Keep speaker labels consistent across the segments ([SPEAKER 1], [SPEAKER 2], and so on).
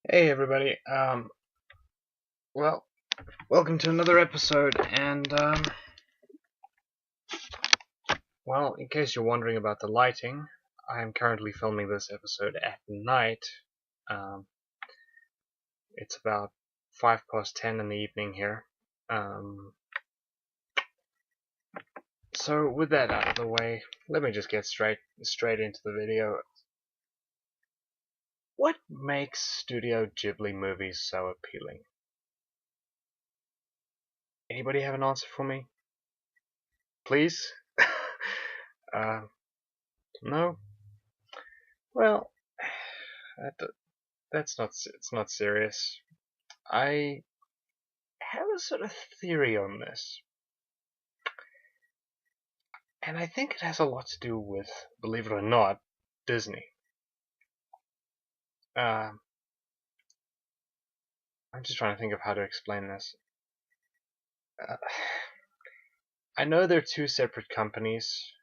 [SPEAKER 1] Hey everybody, well, welcome to another episode, and, well, in case you're wondering about the lighting, I am currently filming this episode at night. It's about 10:05 in the evening here. So with that out of the way, let me just get straight into the video. What makes Studio Ghibli movies so appealing? Anybody have an answer for me? Please? No? Well, it's not serious. I have a sort of theory on this, and I think it has a lot to do with, believe it or not, Disney. I'm just trying to think of how to explain this. I know they're two separate companies,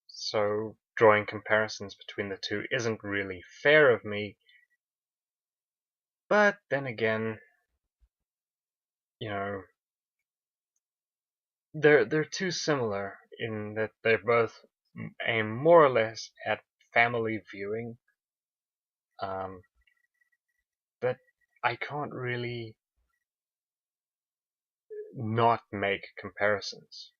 [SPEAKER 1] so drawing comparisons between the two isn't really fair of me. But then again, you know, they're too similar in that they both aim more or less at family viewing. But I can't really not make comparisons.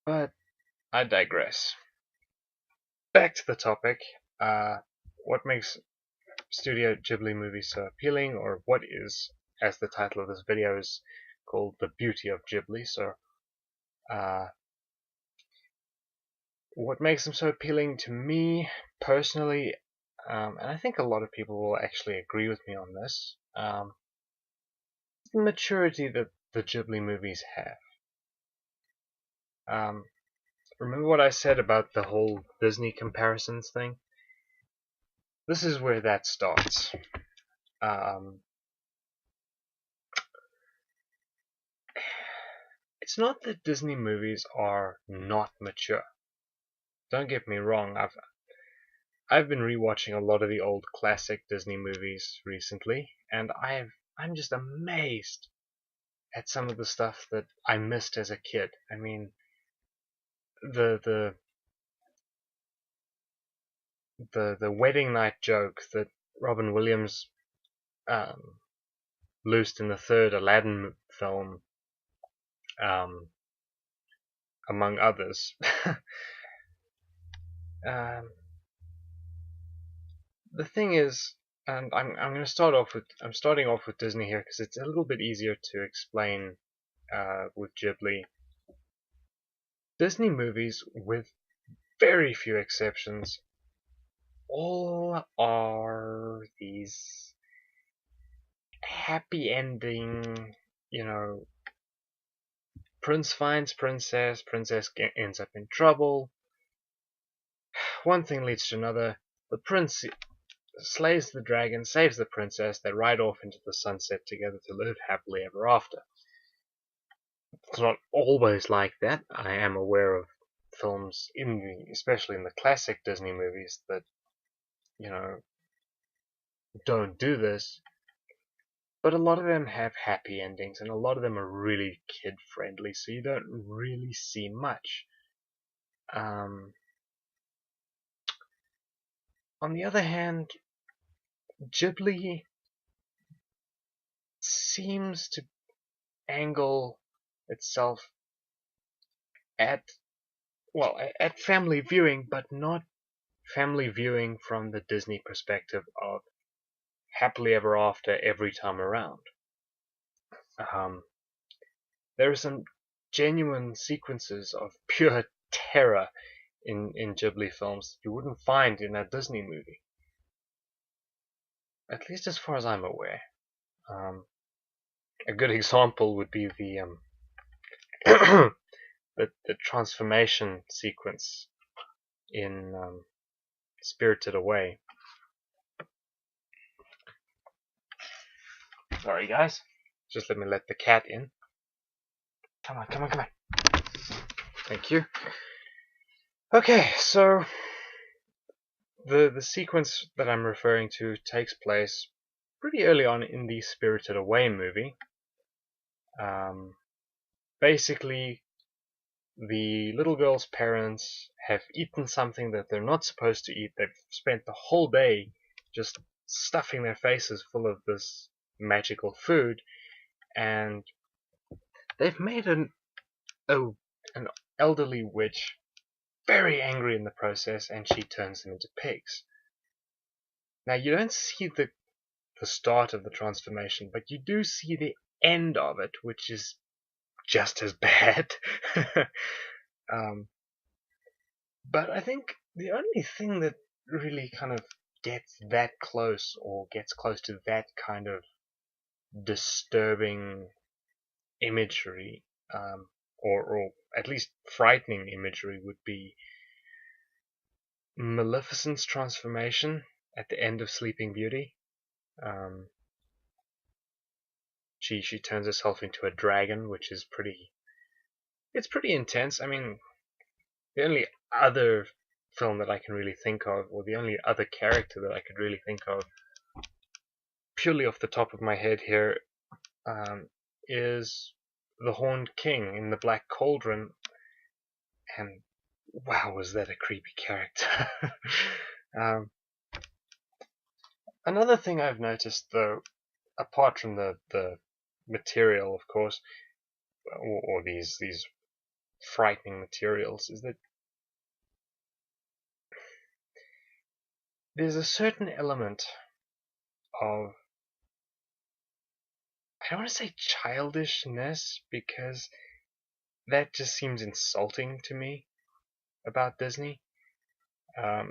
[SPEAKER 1] But I digress. Back to the topic. What makes Studio Ghibli movies so appealing, or what is, as the title of this video is called, the beauty of Ghibli. So, what makes them so appealing to me personally, and I think a lot of people will actually agree with me on this, the maturity that the Ghibli movies have. Remember what I said about the whole Disney comparisons thing? This is where that starts. It's not that Disney movies are not mature. Don't get me wrong, I've been rewatching a lot of the old classic Disney movies recently, and I'm just amazed at some of the stuff that I missed as a kid. I mean, the wedding night joke that Robin Williams loosed in the third Aladdin film, among others. The thing is, and I'm starting off with Disney here because it's a little bit easier to explain with Ghibli. Disney movies, with very few exceptions, all are these happy ending, prince finds princess, ends up in trouble, one thing leads to another, the prince slays the dragon, saves the princess, they ride off into the sunset together to live happily ever after. It's not always like that. I am aware of films, especially in the classic Disney movies, that, don't do this. But a lot of them have happy endings, and a lot of them are really kid-friendly, so you don't really see much. On the other hand, Ghibli seems to angle itself at family viewing, but not family viewing from the Disney perspective of happily ever after every time around. There are some genuine sequences of pure terror in Ghibli films you wouldn't find in a Disney movie. At least as far as I'm aware. A good example would be the the transformation sequence in Spirited Away. Sorry guys, just let me let the cat in. Come on. Thank you. Okay, so The sequence that I'm referring to takes place pretty early on in the Spirited Away movie. Basically, the little girl's parents have eaten something that they're not supposed to eat. They've spent the whole day just stuffing their faces full of this magical food, and they've made an elderly witch very angry in the process, and she turns them into pigs. Now, you don't see the start of the transformation, but you do see the end of it, which is just as bad. But I think the only thing that really kind of gets that close, or gets close to that kind of disturbing imagery, or at least frightening imagery, would be Maleficent's transformation at the end of Sleeping Beauty. She turns herself into a dragon, which is pretty intense. I mean, the only other film that I can really think of, or the only other character that I could really think of, purely off the top of my head here, is the Horned King in the Black Cauldron, and wow, was that a creepy character. Another thing I've noticed, though, apart from the material, of course, or these frightening materials, is that there's a certain element of, I don't want to say childishness, because that just seems insulting to me about Disney,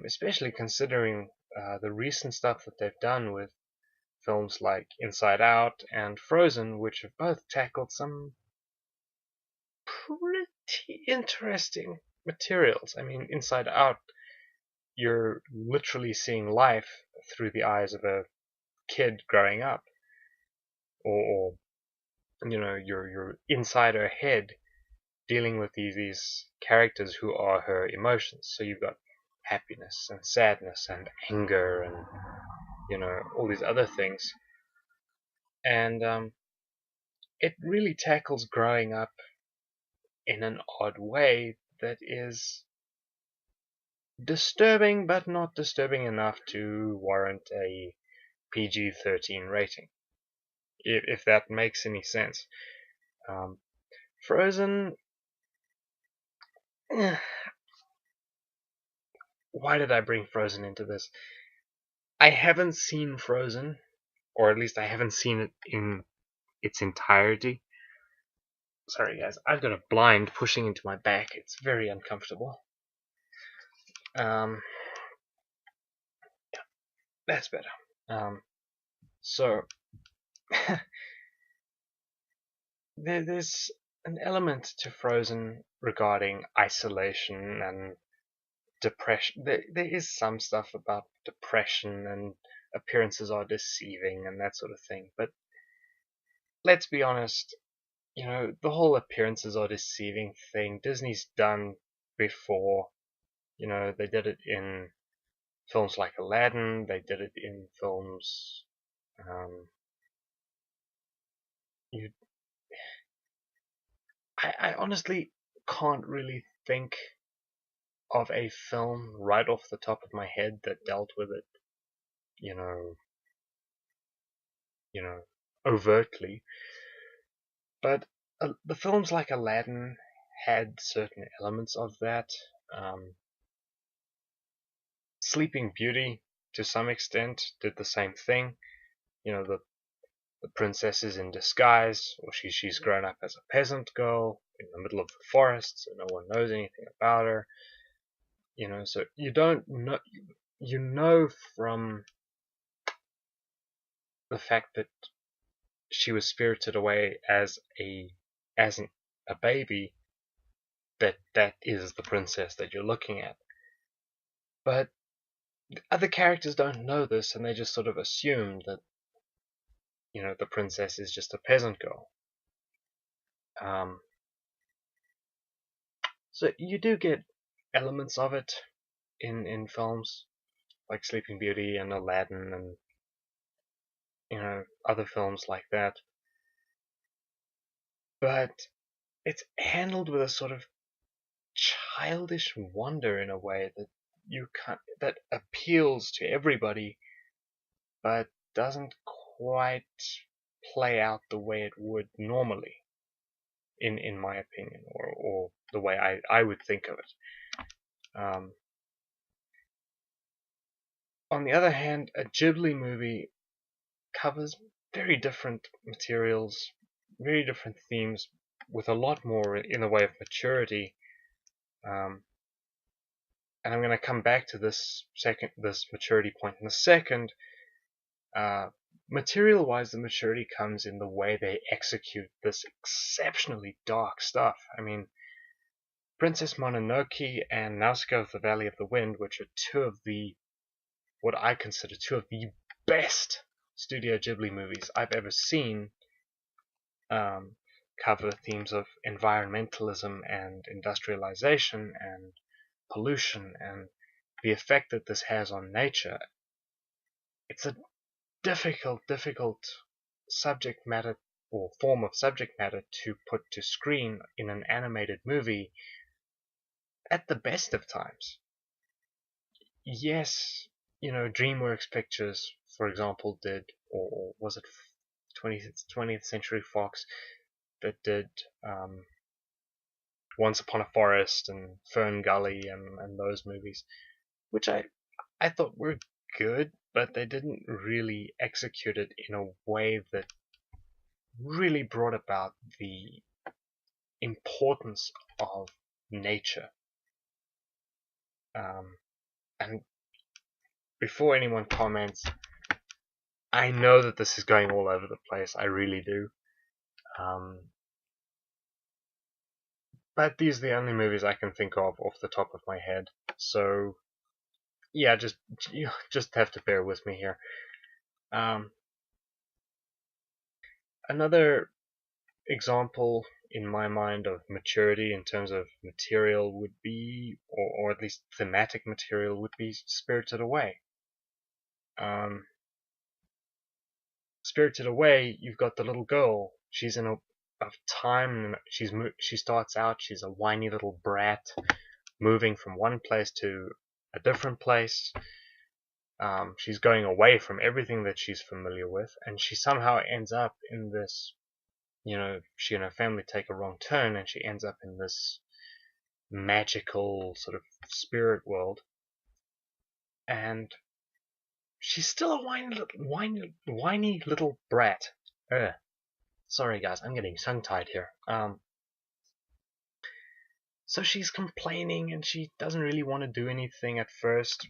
[SPEAKER 1] especially considering the recent stuff that they've done with films like Inside Out and Frozen, which have both tackled some pretty interesting materials. I mean, Inside Out, you're literally seeing life through the eyes of a kid growing up, or you're inside her head dealing with these characters who are her emotions. So you've got happiness and sadness and anger and all these other things, and it really tackles growing up in an odd way that is disturbing, but not disturbing enough to warrant a PG-13 rating, if that makes any sense. Frozen, why did I bring Frozen into this? I haven't seen Frozen, or at least I haven't seen it in its entirety. Sorry guys, I've got a blind pushing into my back. It's very uncomfortable. That's better. So there's an element to Frozen regarding isolation and depression. There is some stuff about depression and appearances are deceiving and that sort of thing. But let's be honest, the whole appearances are deceiving thing, Disney's done before. They did it in films like Aladdin, they did it in films, I honestly can't really think of a film right off the top of my head that dealt with it, you know, overtly. But the films like Aladdin had certain elements of that. Sleeping Beauty, to some extent, did the same thing. The princess is in disguise, or she's grown up as a peasant girl in the middle of the forest, so no one knows anything about her. So you don't know. From the fact that she was spirited away as a baby, that is the princess that you're looking at. But other characters don't know this, and they just sort of assume that the princess is just a peasant girl. So you do get elements of it in films, like Sleeping Beauty and Aladdin and other films like that. But it's handled with a sort of childish wonder in a way that appeals to everybody, but doesn't quite play out the way it would normally, in my opinion, or the way I would think of it. On the other hand, a Ghibli movie covers very different materials, very different themes, with a lot more in the way of maturity. And I'm going to come back to this maturity point in a second. Material-wise, the maturity comes in the way they execute this exceptionally dark stuff. I mean, Princess Mononoke and Nausicaa of the Valley of the Wind, which are what I consider two of the best Studio Ghibli movies I've ever seen, cover themes of environmentalism and industrialization and pollution and the effect that this has on nature. It's a difficult subject matter or form of subject matter to put to screen in an animated movie at the best of times. Yes, DreamWorks Pictures, for example, did, or was it 20th Century Fox that did Once Upon a Forest and Fern Gully and those movies, which I thought were good, but they didn't really execute it in a way that really brought about the importance of nature. And before anyone comments, I know that this is going all over the place. I really do. But these are the only movies I can think of off the top of my head. So, yeah, you just have to bear with me here. Another example in my mind of maturity in terms of material would be, or at least thematic material, would be Spirited Away. Spirited Away, you've got the little girl. She's in a time. She starts out. She's a whiny little brat, moving from one place to a different place. She's going away from everything that she's familiar with, and she somehow ends up in this. She and her family take a wrong turn, and she ends up in this magical sort of spirit world. And she's still a whiny little brat. Sorry guys, I'm getting tongue-tied here. So she's complaining and she doesn't really want to do anything at first,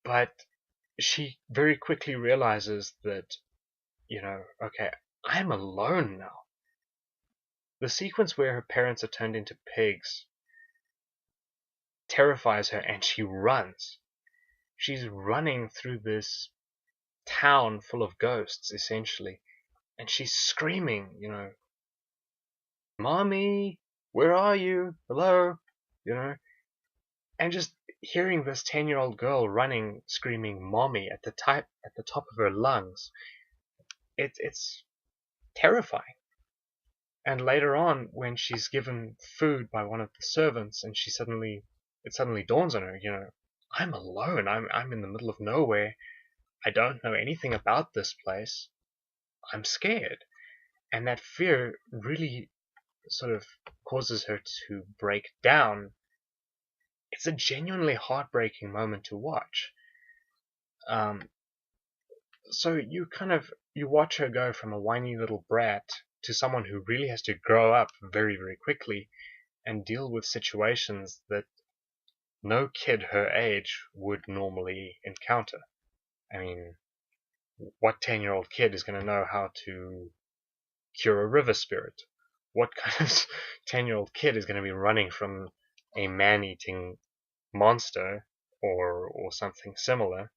[SPEAKER 1] but she very quickly realizes that, okay, I'm alone now. The sequence where her parents are turned into pigs terrifies her and she runs. She's running through this town full of ghosts, essentially, and she's screaming, Mommy, where are you? Hello? And just hearing this 10-year-old girl running, screaming Mommy at the top of her lungs, it's terrifying. And later on, when she's given food by one of the servants, and it suddenly dawns on her, I'm alone. I'm in the middle of nowhere. I don't know anything about this place. I'm scared. And that fear really sort of causes her to break down. It's a genuinely heartbreaking moment to watch. So you watch her go from a whiny little brat to someone who really has to grow up very, very quickly and deal with situations that no kid her age would normally encounter. I mean, what 10-year-old kid is going to know how to cure a river spirit? What kind of 10-year-old kid is going to be running from a man-eating monster or something similar?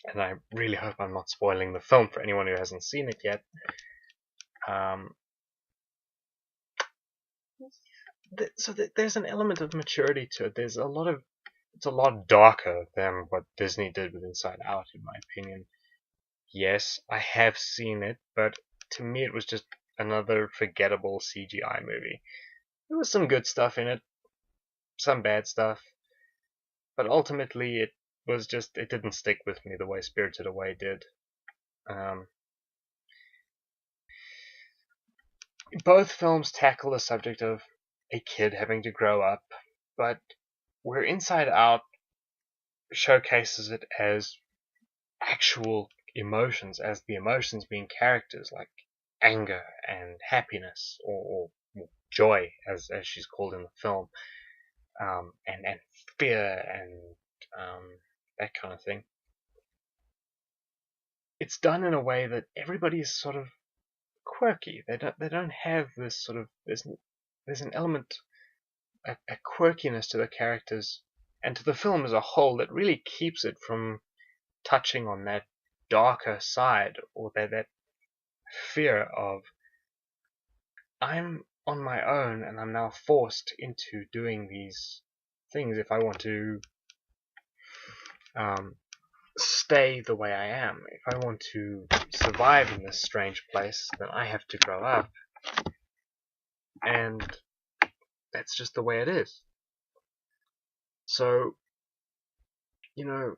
[SPEAKER 1] And I really hope I'm not spoiling the film for anyone who hasn't seen it yet. So there's an element of maturity to it. There's a lot of it's a lot darker than what Disney did with Inside Out, in my opinion. Yes, I have seen it, but to me it was just another forgettable CGI movie. There was some good stuff in it, some bad stuff, but ultimately it didn't stick with me the way Spirited Away did. Um, both films tackle the subject of a kid having to grow up, but where Inside Out showcases it as actual emotions, as the emotions being characters like anger and happiness, or joy, as she's called in the film, and fear and that kind of thing. It's done in a way that everybody is sort of quirky. They don't have this sort of there's an element, a quirkiness to the characters and to the film as a whole that really keeps it from touching on that darker side, or that fear of I'm on my own and I'm now forced into doing these things if I want to um, stay the way I am. If I want to survive in this strange place, then I have to grow up. And that's just the way it is. So, you know,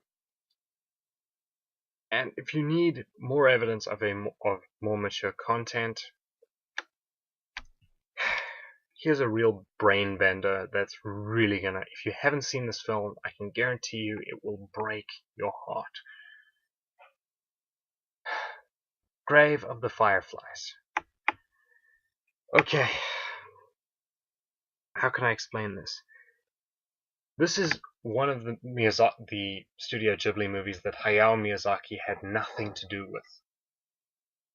[SPEAKER 1] and if you need more evidence of more mature content, here's a real brain bender that's really gonna, if you haven't seen this film, I can guarantee you it will break your heart. Grave of the Fireflies. Okay, how can I explain this? This is one of the Studio Ghibli movies that Hayao Miyazaki had nothing to do with.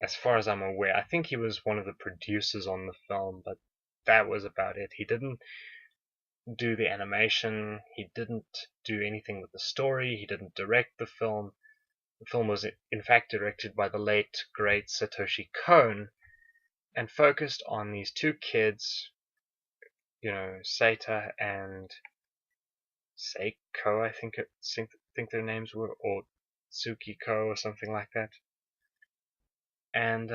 [SPEAKER 1] As far as I'm aware, I think he was one of the producers on the film, but that was about it. He didn't do the animation, he didn't do anything with the story, he didn't direct the film. The film was in fact directed by the late great Satoshi Kon and focused on these two kids, Seita and Seiko, I think their names were, or Tsukiko or something like that. And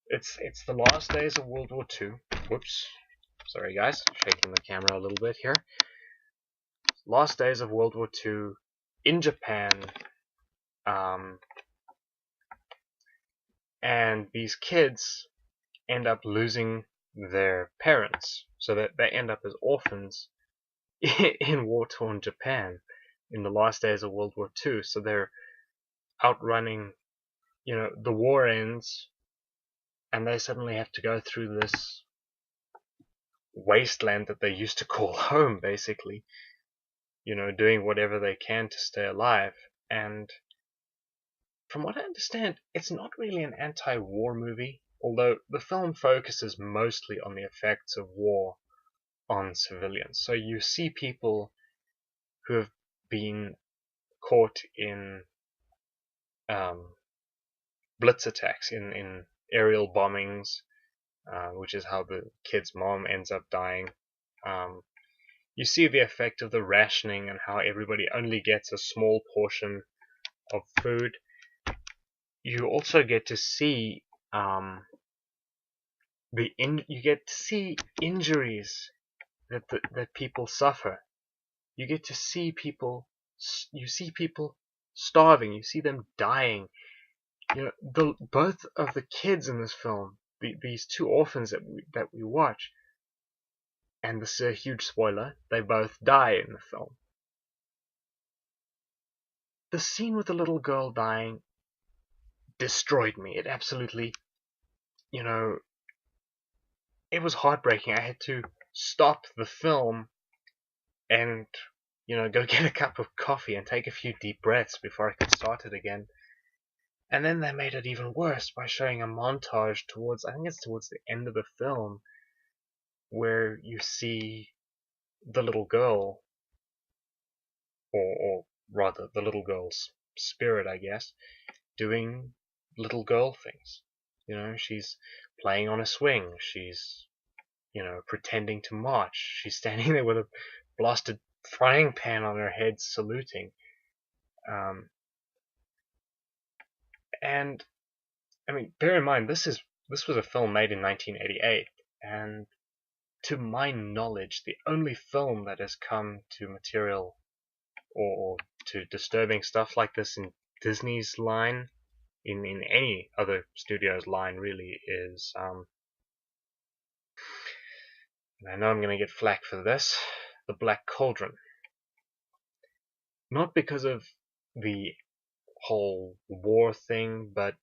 [SPEAKER 1] it's the last days of World War II. Whoops, sorry guys, shaking the camera a little bit here. Last days of World War II in Japan, and these kids end up losing their parents, so that they end up as orphans in war-torn Japan in the last days of World War II. So they're outrunning, the war ends, and they suddenly have to go through this wasteland that they used to call home, basically, doing whatever they can to stay alive. And from what I understand, it's not really an anti-war movie, although the film focuses mostly on the effects of war on civilians. So you see people who have been caught in blitz attacks, in aerial bombings, which is how the kid's mom ends up dying. You see the effect of the rationing and how everybody only gets a small portion of food. You also get to see you get to see injuries that people suffer. You get to see people. You see people starving. You see them dying. Both of the kids in this film, these two orphans that we watch, and this is a huge spoiler, they both die in the film. The scene with the little girl dying destroyed me. It absolutely, it was heartbreaking. I had to stop the film and, go get a cup of coffee and take a few deep breaths before I could start it again. And then they made it even worse by showing a montage I think it's towards the end of the film, where you see the little girl, or rather the little girl's spirit, I guess, doing little girl things. She's playing on a swing, she's, pretending to march, she's standing there with a blasted frying pan on her head saluting. Um, and I mean, bear in mind, this was a film made in 1988, and to my knowledge, the only film that has come to material or to disturbing stuff like this in Disney's line, in any other studio's line really, is and I know I'm going to get flack for this, The Black Cauldron. Not because of the whole war thing, but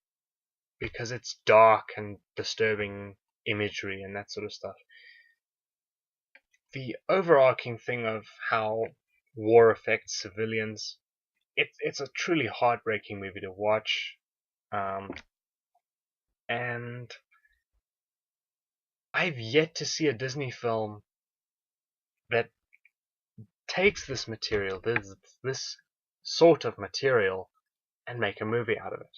[SPEAKER 1] because it's dark and disturbing imagery and that sort of stuff. The overarching thing of how war affects civilians, it's a truly heartbreaking movie to watch. And I've yet to see a Disney film that takes this material, this sort of material, and make a movie out of it.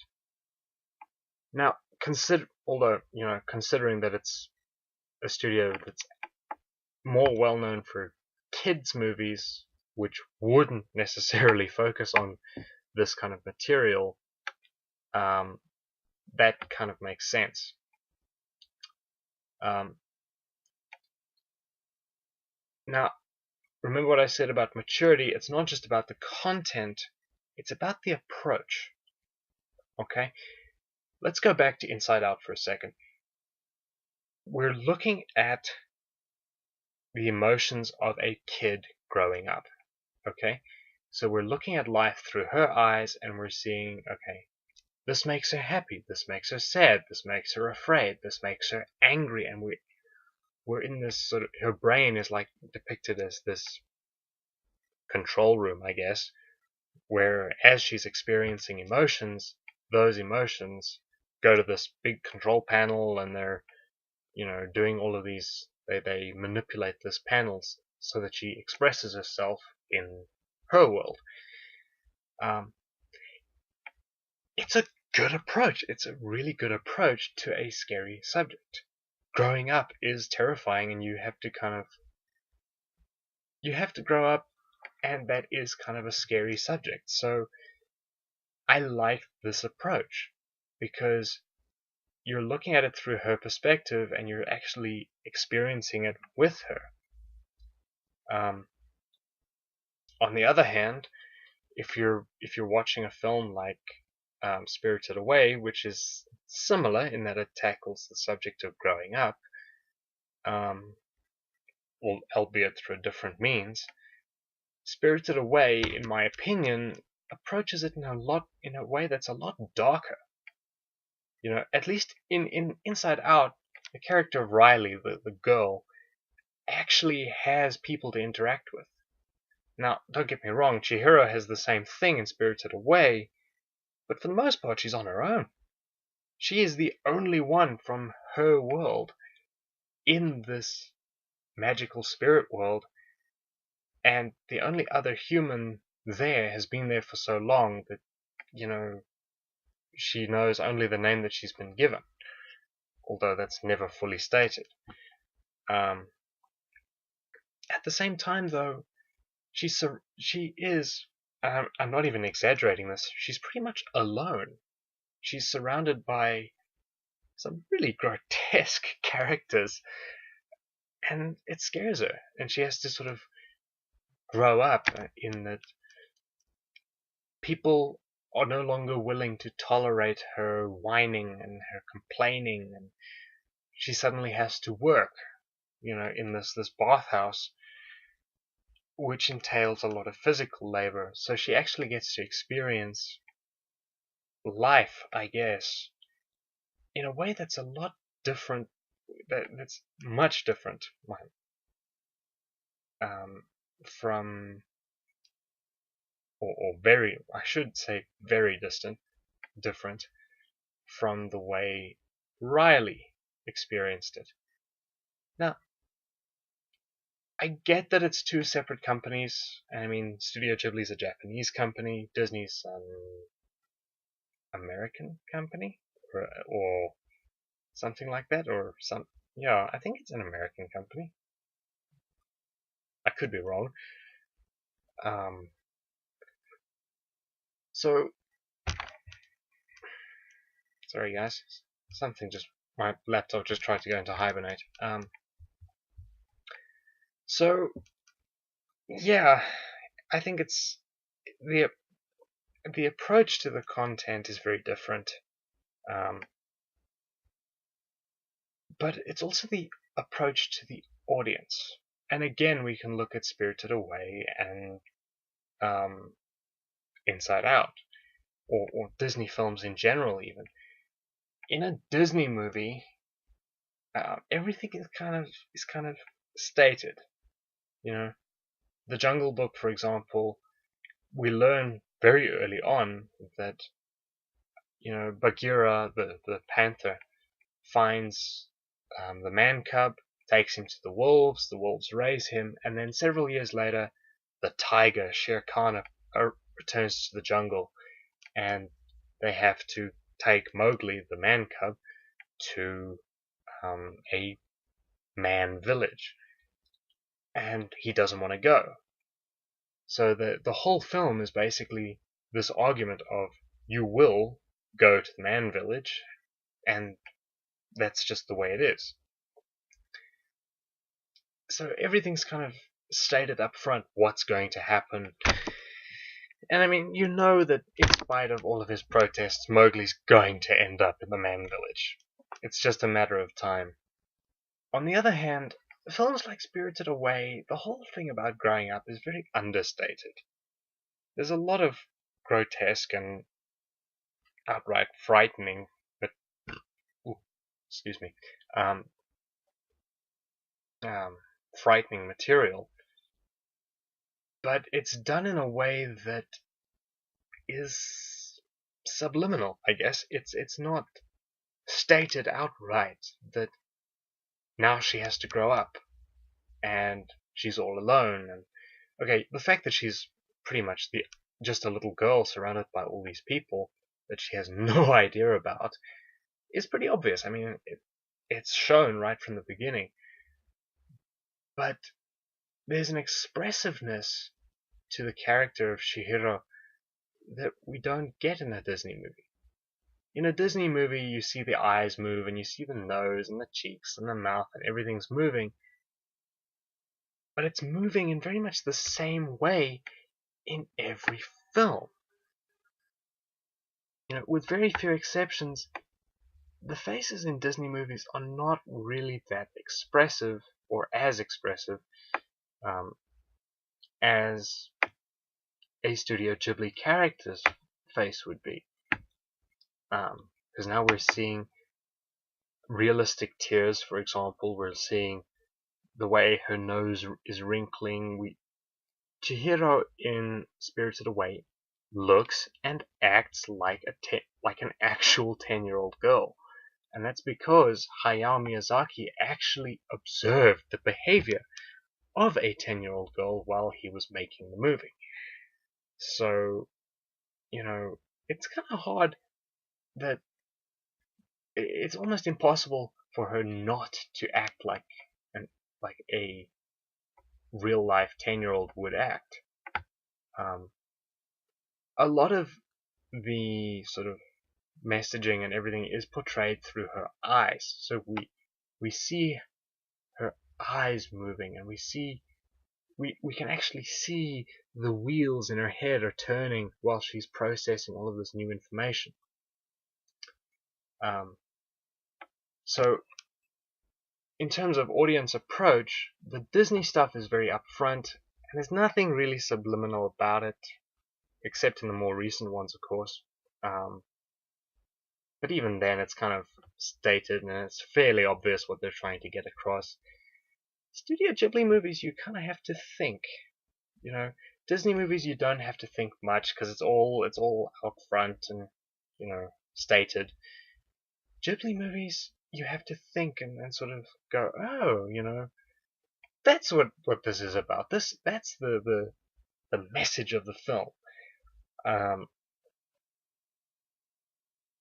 [SPEAKER 1] Now, considering that it's a studio that's more well known for kids' movies, which wouldn't necessarily focus on this kind of material, that kind of makes sense. Now, remember what I said about maturity? It's not just about the content, it's about the approach. Okay? Let's go back to Inside Out for a second. We're looking at the emotions of a kid growing up. Okay? So we're looking at life through her eyes and we're seeing, okay, this makes her happy, this makes her sad, this makes her afraid, this makes her angry, and we're in this sort of, her brain is like depicted as this control room, I guess, where as she's experiencing emotions, those emotions go to this big control panel and they're, doing all of these, they manipulate this panels so that she expresses herself in her world. It's a good approach. It's a really good approach to a scary subject. Growing up is terrifying, and you have to grow up, and that is kind of a scary subject. So I like this approach because you're looking at it through her perspective and you're actually experiencing it with her. On the other hand, if you're watching a film like Spirited Away, which is similar in that it tackles the subject of growing up, well, albeit through a different means, Spirited Away, in my opinion, approaches it in a way that's a lot darker. At least in Inside Out, the character of Riley, the girl, actually has people to interact with. Now, don't get me wrong, Chihiro has the same thing in Spirited Away, but for the most part, she's on her own. She is the only one from her world in this magical spirit world, and the only other human there has been there for so long that, she knows only the name that she's been given, although that's never fully stated. At the same time, though, she is, I'm not even exaggerating this, she's pretty much alone. She's surrounded by some really grotesque characters, and it scares her, and she has to sort of grow up in that people are no longer willing to tolerate her whining and her complaining, and she suddenly has to work, in this bathhouse, which entails a lot of physical labor. So she actually gets to experience life, I guess, in a way that's a lot different, that's much different from, or very, I should say very different from the way Riley experienced it. Now, I get that it's two separate companies. I mean, Studio Ghibli's a Japanese company, Disney's an American company, or something like that, yeah, I think it's an American company. I could be wrong. Um, so, sorry guys, my laptop just tried to go into hibernate. So, yeah, I think it's the the approach to the content is very different, um, but it's also the approach to the audience. And again, we can look at Spirited Away and um, Inside Out, or Disney films in general. Even in a Disney movie, everything is kind of stated. You know, The Jungle Book, for example, we learn very early on that Bagheera, the panther, finds the man cub, takes him to the wolves raise him, and then several years later, the tiger, Shere Khan, returns to the jungle, and they have to take Mowgli, the man cub, to a man village, and he doesn't want to go. So the whole film is basically this argument of you will go to the man village, and that's just the way it is. So everything's kind of stated up front what's going to happen. And I mean, you know that in spite of all of his protests, Mowgli's going to end up in the man village. It's just a matter of time. On the other hand, films like Spirited Away, the whole thing about growing up is very understated. There's a lot of grotesque and outright frightening, but ooh, excuse me, um, frightening material, but it's done in a way that is subliminal, I guess. It's not stated outright that now she has to grow up and she's all alone. And okay, the fact that she's pretty much just a little girl surrounded by all these people that she has no idea about is pretty obvious. I mean, it's shown right from the beginning. But there's an expressiveness to the character of Chihiro that we don't get in a Disney movie. In a Disney movie, you see the eyes move, and you see the nose, and the cheeks, and the mouth, and everything's moving. But it's moving in very much the same way in every film. With very few exceptions, the faces in Disney movies are not really that expressive, or as expressive, um, as a Studio Ghibli character's face would be. Because now we're seeing realistic tears, for example. We're seeing the way her nose is wrinkling. Chihiro in Spirited Away looks and acts like an actual 10-year-old girl. And that's because Hayao Miyazaki actually observed the behavior of a 10-year-old girl while he was making the movie. So, it's kind of hard that it's almost impossible for her not to act like a real life 10-year-old would act. A lot of the sort of messaging and everything is portrayed through her eyes. So we see her eyes moving, and we can actually see the wheels in her head are turning while she's processing all of this new information. So in terms of audience approach, the Disney stuff is very upfront, and there's nothing really subliminal about it, except in the more recent ones, of course. But even then, it's kind of stated, and it's fairly obvious what they're trying to get across. Studio Ghibli movies, you kind of have to think. Disney movies, you don't have to think much because it's all out front and stated. Ghibli movies, you have to think and sort of go, oh, that's what this is about. That's the message of the film.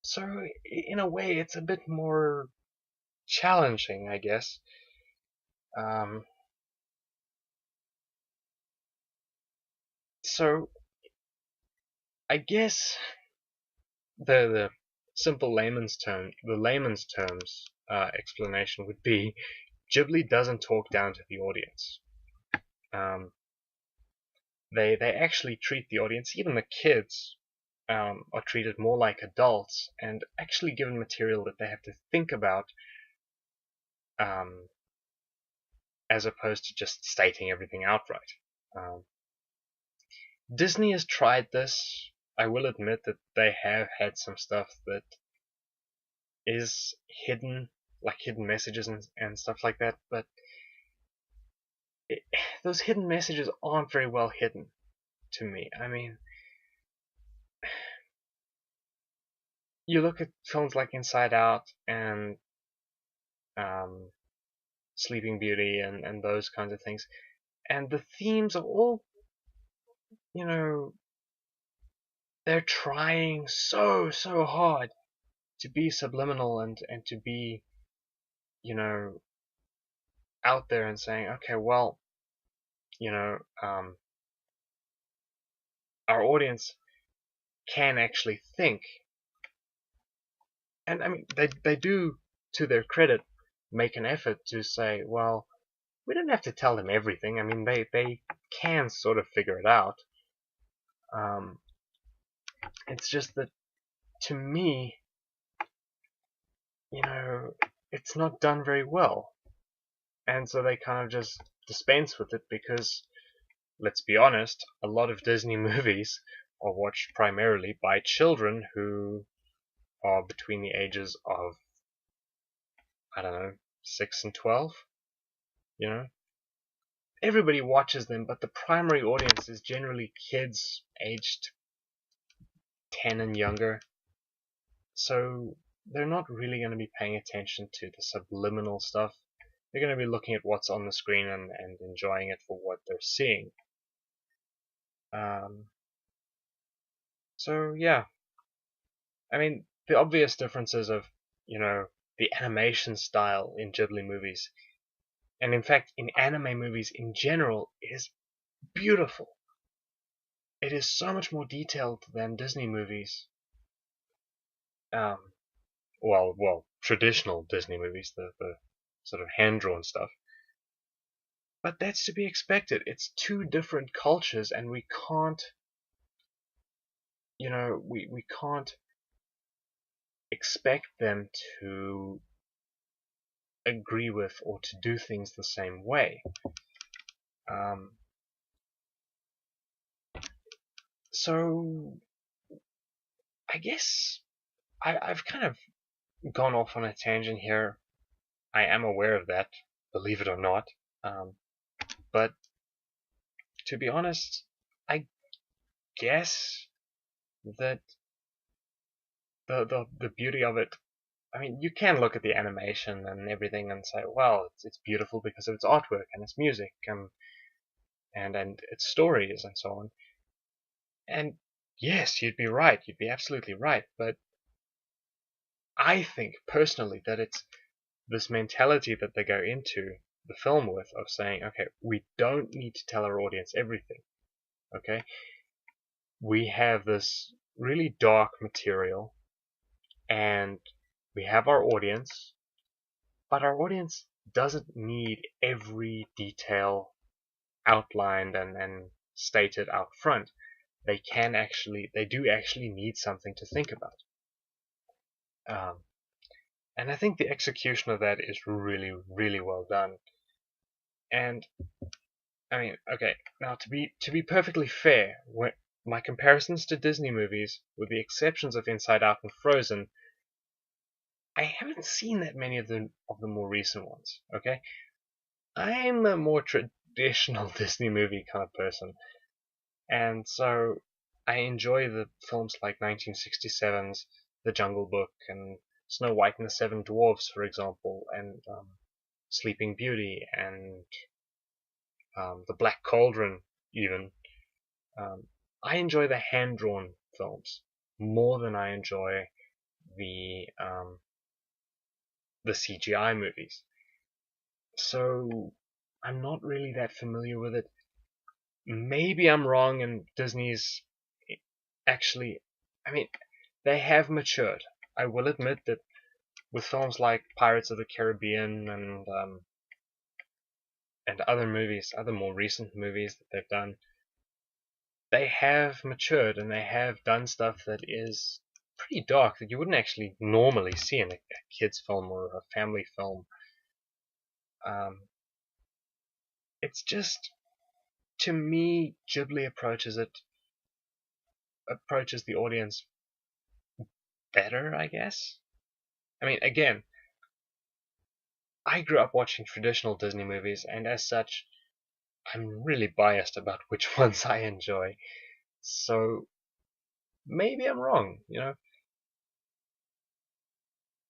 [SPEAKER 1] So in a way, it's a bit more challenging, I guess. Um, So I guess the simple layman's terms explanation would be Ghibli doesn't talk down to the audience. Um, they actually treat the audience, even the kids, are treated more like adults and actually given material that they have to think about, um, as opposed to just stating everything outright. Um, Disney has tried this. I will admit that they have had some stuff that is hidden, like hidden messages and stuff like that, but it, those hidden messages aren't very well hidden to me. I mean, you look at films like Inside Out and um, Sleeping Beauty and those kinds of things, and the themes are all, you know, they're trying so hard to be subliminal and to be, you know, out there and saying, okay, well, you know, our audience can actually think. And I mean, they do, to their credit, make an effort to say, well, we don't have to tell them everything. I mean, they can sort of figure it out. Um, it's just that, to me, you know, it's not done very well. And so they kind of just dispense with it because, let's be honest, a lot of Disney movies are watched primarily by children who are between the ages of, I don't know, 6 and 12, you know? Everybody watches them, but the primary audience is generally kids aged 10 and younger. So they're not really going to be paying attention to the subliminal stuff. They're going to be looking at what's on the screen and enjoying it for what they're seeing. So yeah, I mean, the obvious differences of, you know, the animation style in Ghibli movies, and in fact in anime movies in general, is beautiful. It is so much more detailed than Disney movies. Um, well, traditional Disney movies, the sort of hand-drawn stuff. But that's to be expected. It's two different cultures, and we can't, you know, we can't expect them to agree with or to do things the same way. So I guess I've kind of gone off on a tangent here. I am aware of that, believe it or not. But to be honest, I guess that the beauty of it, I mean, you can look at the animation and everything and say, well, it's beautiful because of its artwork and its music and its stories and so on. And yes, you'd be right. You'd be absolutely right. But I think personally that it's this mentality that they go into the film with of saying, okay, we don't need to tell our audience everything. Okay, we have this really dark material and we have our audience, but our audience doesn't need every detail outlined and stated out front. They do actually need something to think about. And I think the execution of that is really well done. And I mean, okay, now to be perfectly fair, my comparisons to Disney movies, with the exceptions of Inside Out and Frozen, I haven't seen that many of the more recent ones. Okay, I'm a more traditional Disney movie kind of person, and so I enjoy the films like 1967's The Jungle Book and Snow White and the Seven Dwarfs, for example, and Sleeping Beauty and The Black Cauldron, even. I enjoy the hand-drawn films more than I enjoy the CGI movies. So I'm not really that familiar with it. maybe I'm wrong, and Disney's actually, I mean, they have matured. I will admit that with films like Pirates of the Caribbean and other movies, other more recent movies that they've done, they have matured and they have done stuff that is pretty dark that you wouldn't actually normally see in a kid's film or a family film. It's just, to me, Ghibli approaches the audience better, I guess. I mean, again, I grew up watching traditional Disney movies, and as such, I'm really biased about which ones I enjoy. So maybe I'm wrong, you know.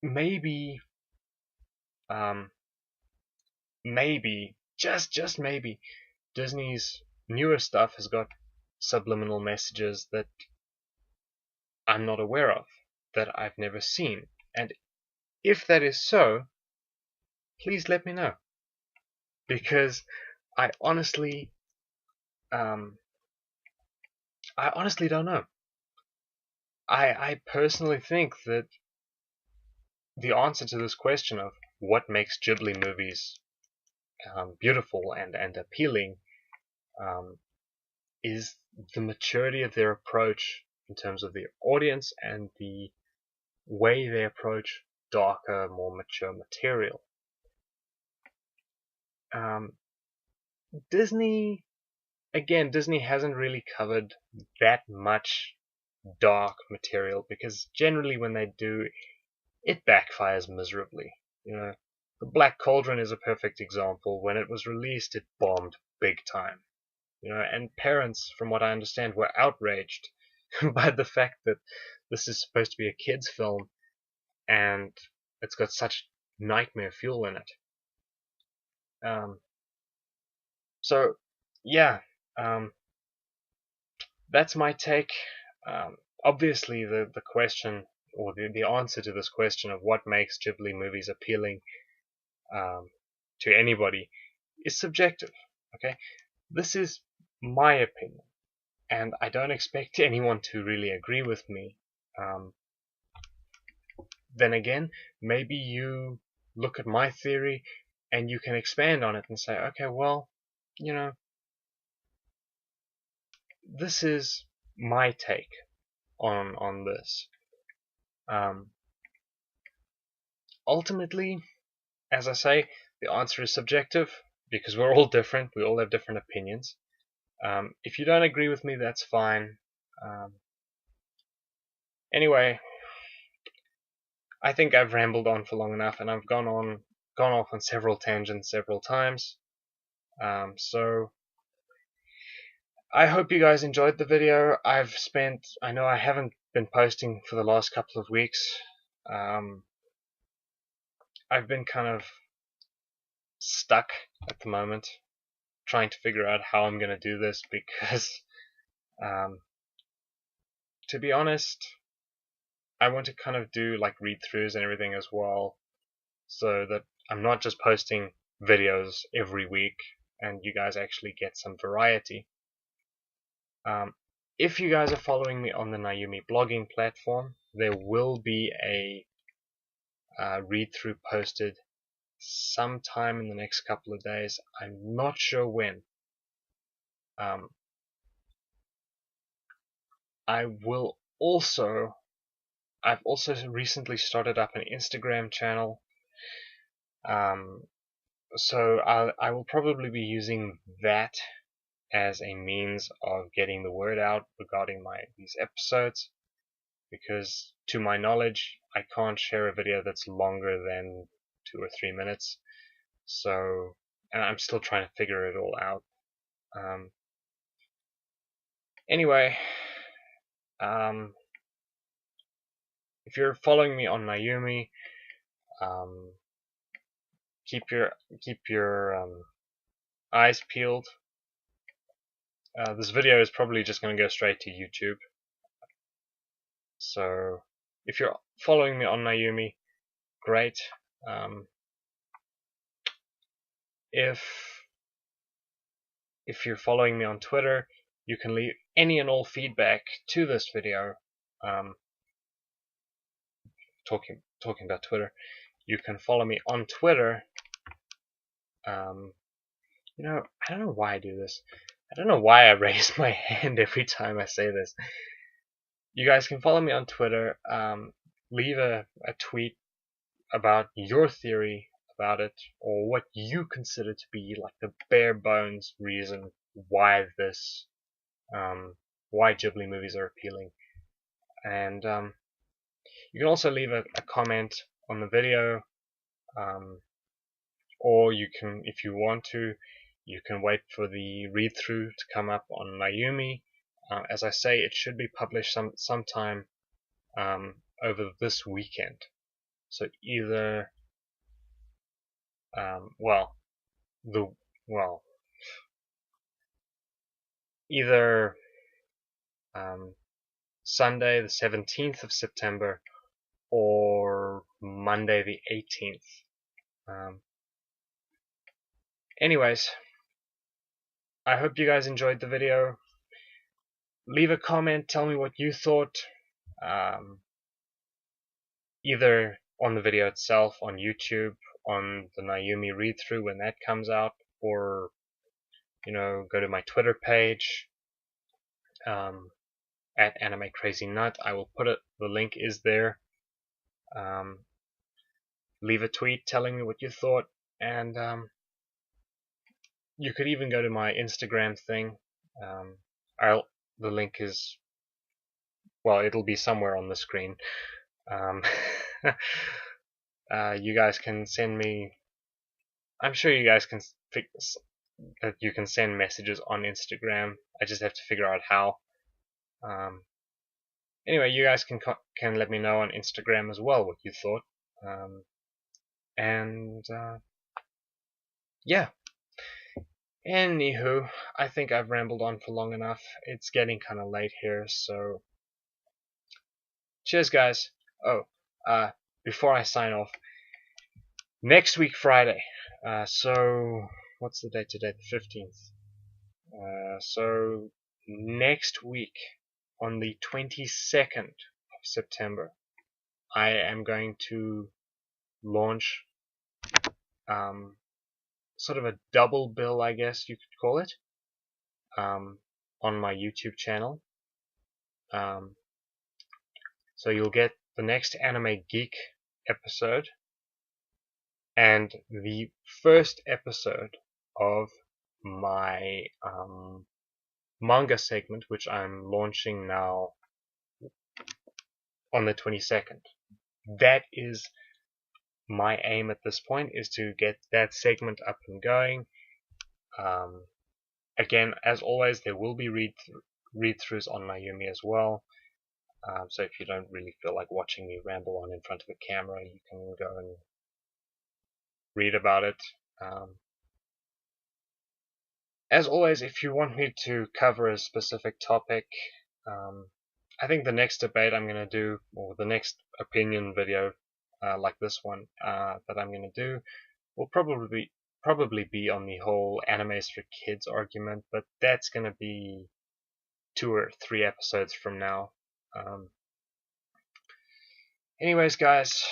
[SPEAKER 1] Maybe, um, maybe, just maybe, Disney's newer stuff has got subliminal messages that I'm not aware of, that I've never seen. And if that is so, please let me know. Because I honestly, um, I honestly don't know. I personally think that the answer to this question of what makes Ghibli movies beautiful and appealing is the maturity of their approach in terms of the audience and the way they approach darker, more mature material. Disney, again, Disney hasn't really covered that much dark material because generally when they do, it backfires miserably. You know, the Black Cauldron is a perfect example. When it was released, it bombed big time. You know, and parents, from what I understand, were outraged by the fact that this is supposed to be a kids' film and it's got such nightmare fuel in it. So, yeah, um, that's my take. Obviously, the question or the answer to this question of what makes Ghibli movies appealing to anybody is subjective. Okay, this is my opinion, and I don't expect anyone to really agree with me. Then again, maybe you look at my theory and you can expand on it and say, okay, well, you know, this is my take on this. Ultimately, as I say, the answer is subjective because we're all different. We all have different opinions. If you don't agree with me, that's fine. Anyway, I think I've rambled on for long enough, and I've gone off on several tangents several times. So I hope you guys enjoyed the video. I know I haven't been posting for the last couple of weeks. I've been kind of stuck at the moment, trying to figure out how I'm going to do this because, to be honest, I want to kind of do like read-throughs and everything as well, so that I'm not just posting videos every week and you guys actually get some variety. If you guys are following me on the Naomi blogging platform, there will be a read-through posted sometime in the next couple of days. I'm not sure when. I've also recently started up an Instagram channel. So I will probably be using that as a means of getting the word out regarding these episodes, because to my knowledge I can't share a video that's longer than 2 or 3 minutes. So, and I'm still trying to figure it all out. Anyway, if you're following me on Naomi, keep your eyes peeled. This video is probably just going to go straight to YouTube. So if you're following me on Naomi, great. If if you're following me on Twitter, you can leave any and all feedback to this video. Talking about Twitter, you can follow me on Twitter. You know, I don't know why I do this. I don't know why I raise my hand every time I say this. You guys can follow me on Twitter. Leave a tweet about your theory about it, or what you consider to be like the bare bones reason why this, why Ghibli movies are appealing. And you can also leave a comment on the video, or you can, if you want to, you can wait for the read-through to come up on Mayumi. As I say, it should be published sometime over this weekend. So either, either Sunday the 17th of September or Monday the 18th. Anyways, I hope you guys enjoyed the video. Leave a comment, tell me what you thought, either on the video itself, on YouTube, on the Mayumi read-through when that comes out, or, you know, go to my Twitter page, at Anime Crazy Nut. I will put it, the link is there. Leave a tweet telling me what you thought, and you could even go to my Instagram thing. The link is, well, it'll be somewhere on the screen. You guys can send me, I'm sure you guys can that you can send messages on Instagram. I just have to figure out how. Anyway, you guys can let me know on Instagram as well what you thought. Yeah. Anywho, I think I've rambled on for long enough. It's getting kind of late here, so cheers, guys. Oh, before I sign off, next week Friday. So what's the date today? The 15th. So next week, on the 22nd of September, I am going to launch sort of a double bill, I guess you could call it, on my YouTube channel. So you'll get the next Anime Geek episode and the first episode of my manga segment, which I'm launching now on the 22nd. That is my aim at this point, is to get that segment up and going. Again, as always, there will be read-throughs on Mayumi as well. So if you don't really feel like watching me ramble on in front of a camera, you can go and read about it. As always, if you want me to cover a specific topic, I think the next debate I'm going to do, or the next opinion video like this one that I'm going to do, will probably be on the whole animes for kids argument, but that's going to be 2 or 3 episodes from now. Anyways, guys,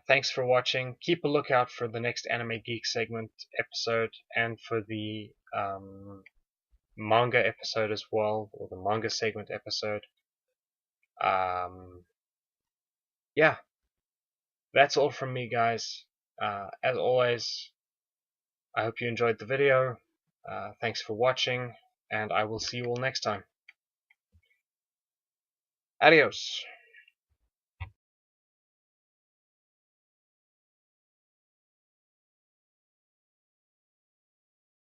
[SPEAKER 1] thanks for watching. Keep a lookout for the next Anime Geek segment episode, and for the manga episode as well, or the manga segment episode. Yeah, that's all from me, guys. As always, I hope you enjoyed the video. Thanks for watching, and I will see you all next time. Adios.